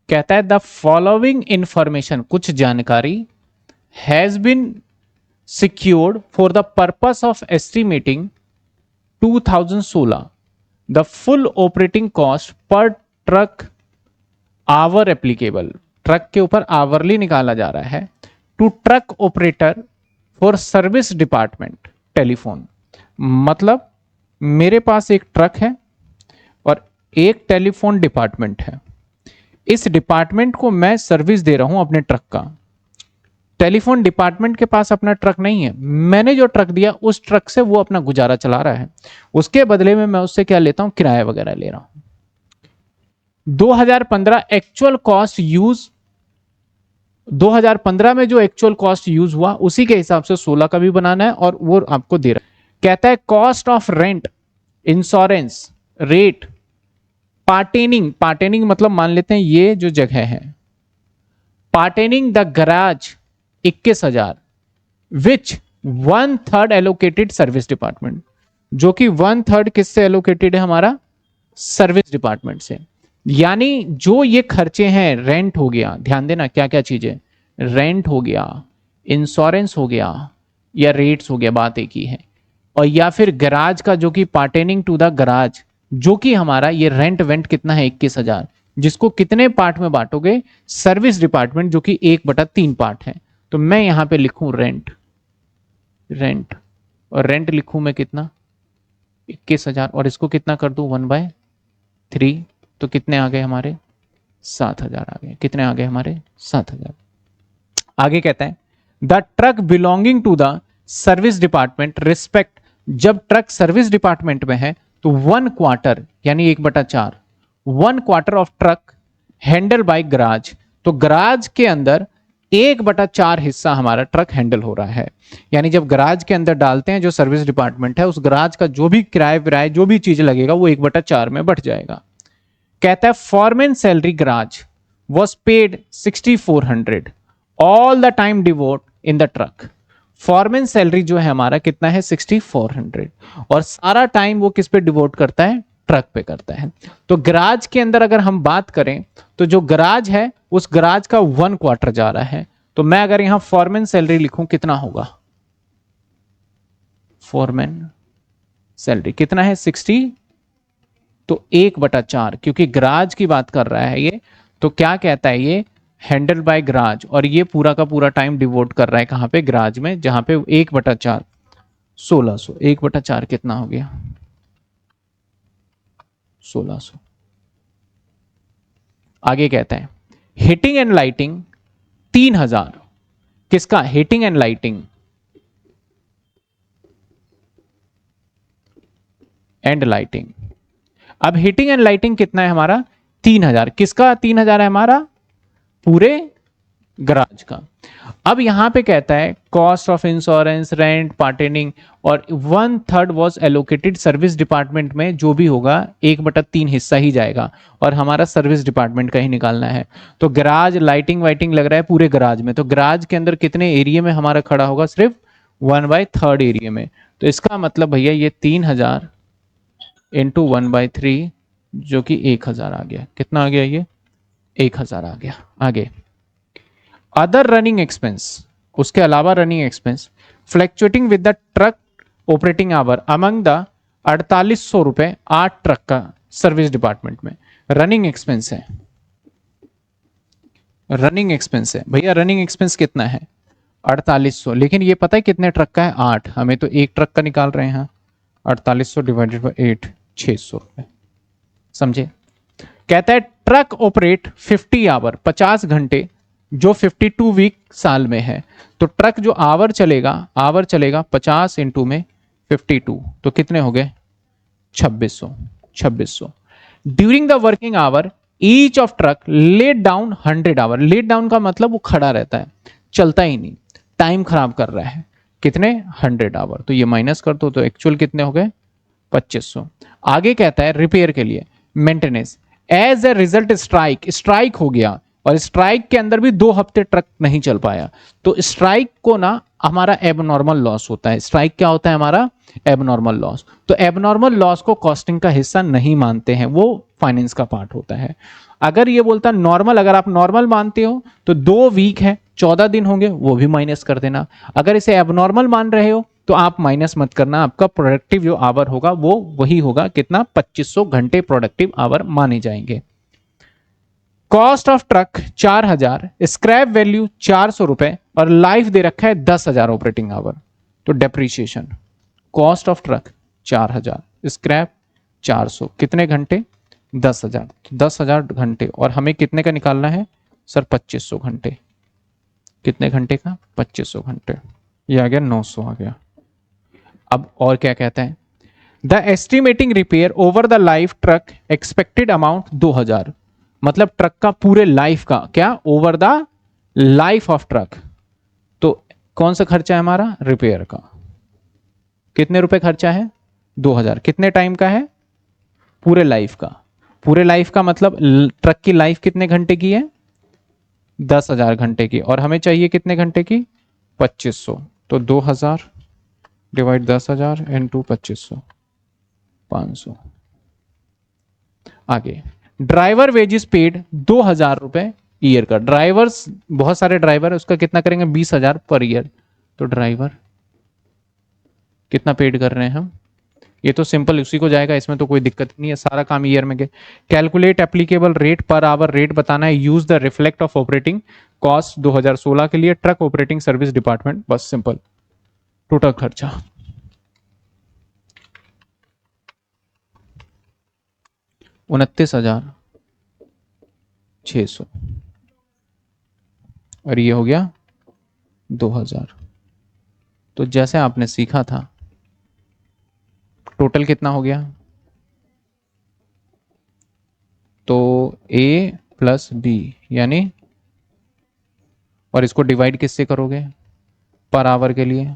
कहता है the following information, कुछ जानकारी has been secured for the purpose of estimating 2016 the full operating cost per truck hour applicable, truck के ऊपर hourly निकाला जा रहा है, to truck operator for service department telephone. मतलब मेरे पास एक ट्रक है और एक टेलीफोन डिपार्टमेंट है, इस डिपार्टमेंट को मैं सर्विस दे रहा हूं अपने ट्रक का। टेलीफोन डिपार्टमेंट के पास अपना ट्रक नहीं है, मैंने जो ट्रक दिया उस ट्रक से वो अपना गुजारा चला रहा है, उसके बदले में मैं उससे क्या लेता हूं, किराया वगैरह ले रहा हूं। 2015 एक्चुअल कॉस्ट यूज, 2015 में जो एक्चुअल कॉस्ट यूज हुआ उसी के हिसाब से 16 का भी बनाना है और वो आपको दे रहा है। कहता है cost of rent, insurance, rate, partitioning, partitioning मतलब मान लेते हैं ये जो जगह है, partitioning the garage 21,000, which 1/3 allocated service department, जो कि 1/3 किससे एलोकेटेड है, हमारा सर्विस डिपार्टमेंट से। यानी जो ये खर्चे हैं, रेंट हो गया, ध्यान देना क्या क्या चीजें, रेंट हो गया, इंश्योरेंस हो गया या रेट्स हो गया, बात एक ही है, और या फिर गैराज का जो कि पार्टेनिंग टू द गैराज, जो कि हमारा ये रेंट वेंट कितना है 21,000, जिसको कितने पार्ट में बांटोगे, सर्विस डिपार्टमेंट जो कि 1/3 पार्ट है। तो मैं यहां पे लिखूं रेंट, रेंट, और रेंट लिखूं मैं कितना 21,000 और इसको कितना कर दूं 1/3, तो कितने आ गए हमारे 7,000 आ गए। कितने आ गए हमारे 7,000। आगे कहता है the truck belonging to the service department respect, जब ट्रक सर्विस डिपार्टमेंट में है तो 1/4 यानी 1/4, 1/4 of truck handle by garage, तो गराज के अंदर 1/4 हिस्सा हमारा ट्रक हैंडल हो रहा है। यानी जब गराज के अंदर डालते हैं जो सर्विस डिपार्टमेंट है, उस गराज का जो भी किराया विराया जो भी चीज लगेगा वो 1/4 में बढ़ जाएगा। कहता है foreman salary garage was paid 6,400 all the time devote in the truck. Foreman salary जो है हमारा कितना है 6,400, और सारा टाइम वो किस पे डिवोट करता है, ट्रक पे करता है। तो गराज के अंदर अगर हम बात करें तो जो गराज है उस गराज का 1/4 जा रहा है, तो मैं अगर यहां फॉरमैन सैलरी लिखूं कितना होगा, फॉरमैन सैलरी कितना है 60, तो 1/4, क्योंकि गराज की बात कर रहा है ये, तो क्या कहता है ये हैंडल बाय गराज, और ये पूरा का पूरा टाइम डिवोट कर रहा है कहां पे, गराज में, जहां पे 1/4 1600, 1/4 कितना हो गया 1600। आगे कहता है हीटिंग एंड लाइटिंग 3,000, किसका, heating and lighting and lighting. अब हीटिंग एंड लाइटिंग कितना है हमारा 3,000, किसका 3,000 है हमारा, पूरे गराज का। अब यहां पे कहता है cost of insurance, rent, partitioning, और 1/3 वॉज एलोकेटेड सर्विस डिपार्टमेंट में, जो भी होगा 1/3 हिस्सा ही जाएगा, और हमारा सर्विस डिपार्टमेंट का ही निकालना है। तो गराज, लाइटिंग वाइटिंग लग रहा है पूरे गराज में, तो गराज के अंदर कितने एरिया में हमारा खड़ा होगा, सिर्फ 1/3 एरिया में। तो इसका मतलब भैया ये 3,000 इंटू 1/3 जो कि 1,000 आ गया। कितना आ गया ये 1,000 आ गया। आगे अदर रनिंग एक्सपेंस, उसके अलावा running expense fluctuating with the truck operating hour among the 4,800 रुपए 8 ट्रक का सर्विस डिपार्टमेंट में रनिंग एक्सपेंस है। रनिंग एक्सपेंस है भैया, रनिंग एक्सपेंस कितना है 4,800, लेकिन ये पता है कितने ट्रक का है 8, हमें तो एक ट्रक का निकाल रहे हैं। 4,800 डिवाइडेड बाई 8 600 रुपए, समझे। कहता है ट्रक ऑपरेट 50 आवर 50 घंटे, जो 52 वीक साल में है, तो ट्रक जो आवर चलेगा 50 इंटू में 52, तो कितने हो गए 2600। During the working hour each of truck let down 100 hour, let down का मतलब वो खड़ा रहता है, चलता ही नहीं, टाइम खराब कर रहा है, कितने 100 आवर, तो ये माइनस कर दो, तो एक्चुअल कितने हो गए 2500। आगे कहता है रिपेयर के लिए maintenance as a result strike हो गया, और स्ट्राइक के अंदर भी 2 हफ्ते ट्रक नहीं चल पाया, तो स्ट्राइक को ना हमारा एबनॉर्मल लॉस होता है। स्ट्राइक क्या होता है हमारा, एबनॉर्मल लॉस। तो एबनॉर्मल लॉस को कॉस्टिंग का हिस्सा नहीं मानते हैं, वो फाइनेंस का पार्ट होता है। अगर ये बोलता नॉर्मल, अगर आप नॉर्मल मानते हो तो 2 वीक है 14 दिन होंगे, वो भी माइनस कर देना। अगर इसे एबनॉर्मल मान रहे हो तो आप माइनस मत करना, आपका प्रोडक्टिव जो आवर होगा वो वही होगा, कितना 2500 घंटे प्रोडक्टिव आवर माने जाएंगे। Cost of truck 4000, scrap value 400 रुपए और लाइफ दे रखा है 10,000 ऑपरेटिंग आवर। तो depreciation, cost of truck 4000, scrap 400, कितने घंटे 10,000, 10,000 घंटे। और हमें कितने का निकालना है सर 2500 घंटे, कितने घंटे का 2500 घंटे, ये आ गया 900 आ गया। अब और क्या कहता है, the estimating repair over the life truck expected amount 2000, मतलब ट्रक का पूरे लाइफ का क्या, over the life of truck. तो कौन सा खर्चा है हमारा, रिपेयर का, कितने रुपए खर्चा है 2000, कितने टाइम का है, पूरे लाइफ का। पूरे लाइफ का मतलब ट्रक की लाइफ कितने घंटे की है 10,000 घंटे की, और हमें चाहिए कितने घंटे की 2500। तो 2000 डिवाइड 10,000 इनटू 2500, 500। आगे ड्राइवर वेजेस पेड 2000 रुपए ईयर का, ड्राइवर्स बहुत सारे ड्राइवर है, उसका कितना करेंगे 20,000 पर ईयर। तो ड्राइवर कितना पेड कर रहे हैं हम, ये तो सिंपल उसी को जाएगा, इसमें तो कोई दिक्कत नहीं है, सारा काम ईयर में गए। Calculate applicable rate per hour, rate बताना है, use the reflect of operating cost 2016 के लिए ट्रक ऑपरेटिंग सर्विस डिपार्टमेंट, बस सिंपल। टोटल खर्चा 29,600 और ये हो गया 2000। तो जैसे आपने सीखा था टोटल कितना हो गया, तो A प्लस बी यानी, और इसको डिवाइड किससे करोगे पर आवर के लिए,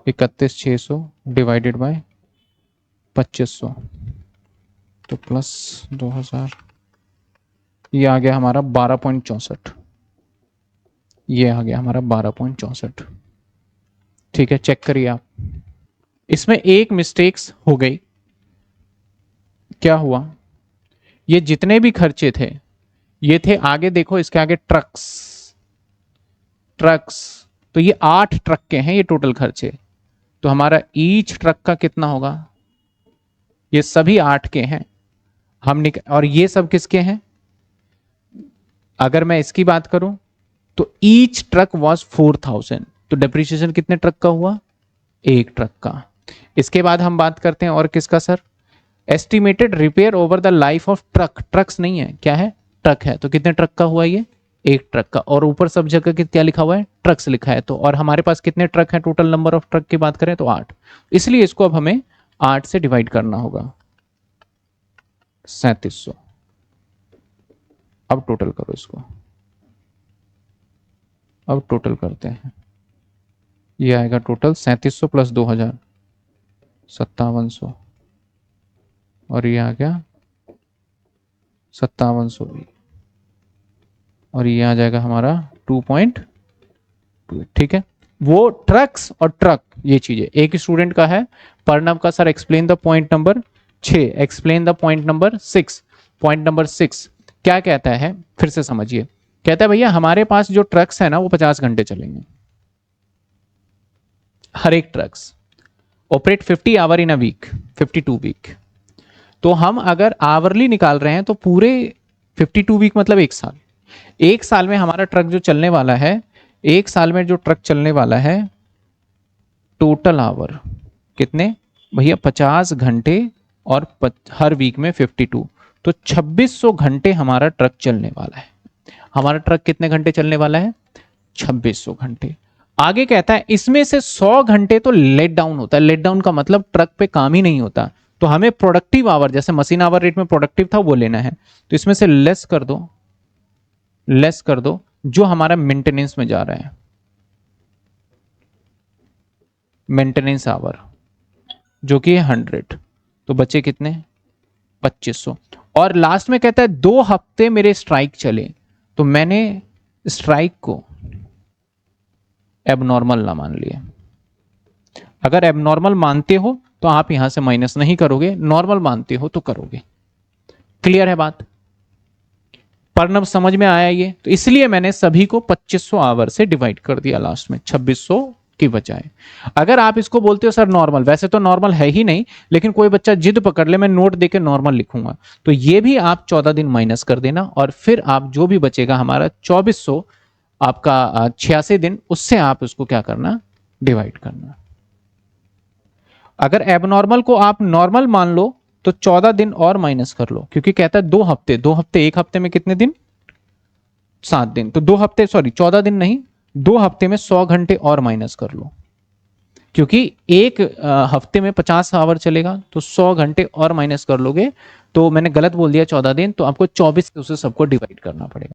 31,600 डिवाइडेड बाय 2500, तो प्लस 2000, ये आ गया हमारा 12.64, ये आ गया हमारा 12.64। ठीक है, चेक करिए आप। इसमें एक मिस्टेक्स हो गई, क्या हुआ, ये जितने भी खर्चे थे ये थे, आगे देखो इसके आगे ट्रक्स, ट्रक्स, तो ये 8 ट्रक के हैं ये टोटल खर्चे। तो हमारा ईच ट्रक का कितना होगा, ये सभी 8 के हैं और ये सब किसके हैं, अगर मैं इसकी बात करूं तो ईच ट्रक वॉज 4000, तो डेप्रिसिएशन कितने ट्रक का हुआ, एक ट्रक का। इसके बाद हम बात करते हैं और किसका sir, estimated repair over the life of truck, trucks नहीं है क्या है, ट्रक है, तो कितने ट्रक का हुआ ये, एक ट्रक का, और ऊपर सब जगह क्या लिखा हुआ है, ट्रक्स लिखा है। तो और हमारे पास कितने ट्रक हैं, टोटल नंबर ऑफ ट्रक की बात करें तो 8, इसलिए इसको अब हमें 8 से डिवाइड करना होगा, 3700। अब टोटल करो इसको, अब टोटल करते हैं, ये आएगा टोटल 3700 प्लस 2000 5700, और ये आ गया 5700 भी, और ये आ जाएगा हमारा 2.2। ठीक है, वो ट्रक्स और ट्रक ये चीजें। एक स्टूडेंट का है पर्णव का, sir explain the point number 6, explain the point number 6। Point number 6 क्या कहता है, फिर से समझिए, कहता है भैया हमारे पास जो ट्रक्स है ना वो 50 घंटे चलेंगे, हर एक trucks operate 50 hour in a week, 52 week. तो हम अगर आवरली निकाल रहे हैं तो पूरे 52 वीक मतलब एक साल, एक साल में हमारा ट्रक जो चलने वाला है, एक साल में जो ट्रक चलने वाला है टोटल आवर कितने भैया 50 घंटे, और हर वीक में 52, तो 2600 घंटे हमारा ट्रक चलने वाला है। हमारा ट्रक कितने घंटे चलने वाला है 2600 घंटे। आगे कहता है इसमें से 100 घंटे तो लेट डाउन होता है, लेट डाउन का मतलब ट्रक पे काम ही नहीं होता, तो हमें प्रोडक्टिव आवर, जैसे मशीन आवर रेट में प्रोडक्टिव था वो लेना है, तो इसमें से लेस कर दो, लेस कर दो जो हमारा मेंटेनेंस में जा रहा है, मेंटेनेंस आवर जो कि है 100, तो बचे कितने 2500। और लास्ट में कहता है 2 हफ्ते मेरे स्ट्राइक चले, तो मैंने स्ट्राइक को एबनॉर्मल ना मान लिया। अगर एबनॉर्मल मानते हो तो आप यहां से माइनस नहीं करोगे, नॉर्मल मानते हो तो करोगे। क्लियर है बात? पर्णव समझ में आया ये? तो इसलिए मैंने सभी को 2500 आवर से डिवाइड कर दिया लास्ट में 2600 की बजाय। अगर आप इसको बोलते हो सर नॉर्मल, वैसे तो नॉर्मल है ही नहीं, लेकिन कोई बच्चा जिद पकड़ ले मैं नोट देके नॉर्मल लिखूंगा, तो ये भी आप 14 दिन माइनस कर देना और फिर आप जो भी बचेगा हमारा 2400 आपका 86 दिन, उससे आप उसको क्या करना, डिवाइड करना। अगर एबनॉर्मल को आप नॉर्मल मान लो तो 14 दिन और माइनस कर लो, क्योंकि कहता है 2 हफ्ते, 2 हफ्ते, एक हफ्ते में कितने दिन, 7 दिन, तो 2 हफ्ते, सॉरी 14 दिन नहीं, 2 हफ्ते में 100 घंटे और माइनस कर लो, क्योंकि एक हफ्ते में 50 आवर चलेगा, तो 100 घंटे और माइनस कर लोगे, तो मैंने गलत बोल दिया 14 दिन, तो आपको 24 से उसे सबको डिवाइड करना पड़ेगा।